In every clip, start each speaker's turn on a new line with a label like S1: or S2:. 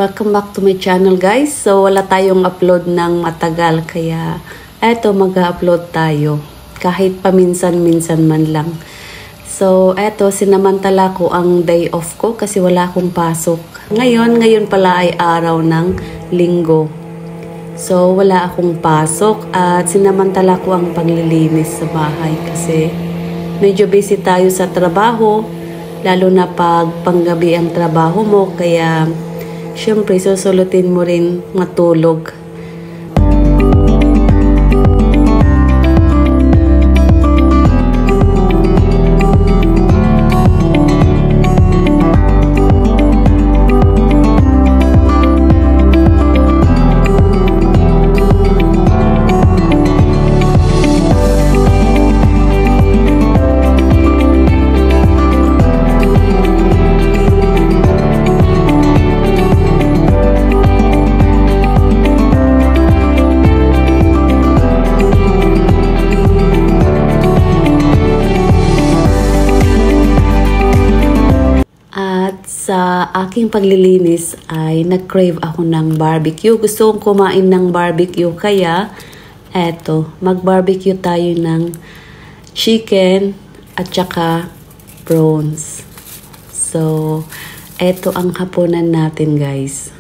S1: Welcome back to my channel guys. So wala tayong upload ng matagal kaya eto mag-upload tayo kahit paminsan-minsan man lang. So eto sinamantala ko ang day off ko kasi wala akong pasok. Ngayon pala ay araw ng linggo. So wala akong pasok at sinamantala ko ang paglilinis sa bahay kasi medyo busy tayo sa trabaho, lalo na pag panggabi ang trabaho mo kaya siyempre, susulutin mo rin matulog. Sa aking paglilinis ay nag-crave ako ng barbecue. Gusto kong kumain ng barbecue kaya eto, mag-barbecue tayo ng chicken at saka prawns. So, eto ang hapunan natin guys.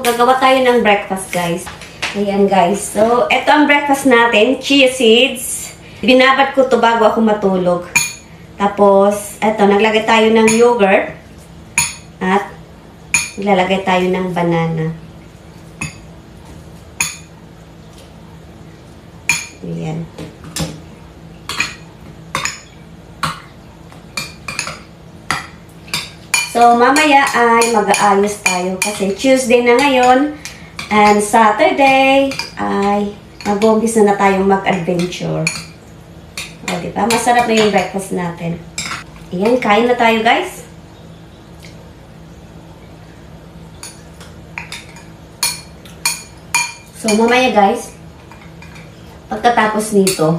S1: Gagawa tayo ng breakfast, guys. Ayan, guys. So, ito ang breakfast natin. Chia seeds. Binabad ko to bago ako matulog. Tapos, ito, naglagay tayo ng yogurt. At, nilalagay tayo ng banana. Ayan. So, mamaya ay mag-aayos tayo kasi Tuesday na ngayon and Saturday ay mag-umpisa na tayong mag-adventure. O, diba? Masarap na yung breakfast natin. Ayan, kain na tayo, guys. So, mamaya, guys, pagkatapos nito,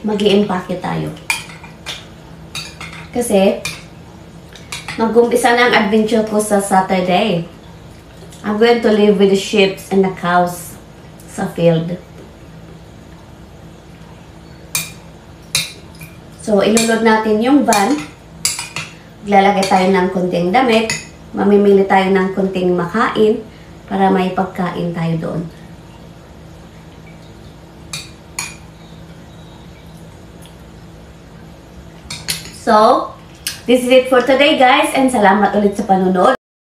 S1: mag-i-empake tayo. Kasi, mag-umpisa na ang adventure ko sa Saturday. I'm going to live with the sheep and the cows sa field. So, ilulod natin yung van. Lalagay tayo ng kunting damit. Mamimili tayo ng kunting makain para may pagkain tayo doon. So, this is it for today guys and salamat ulit sa panunod.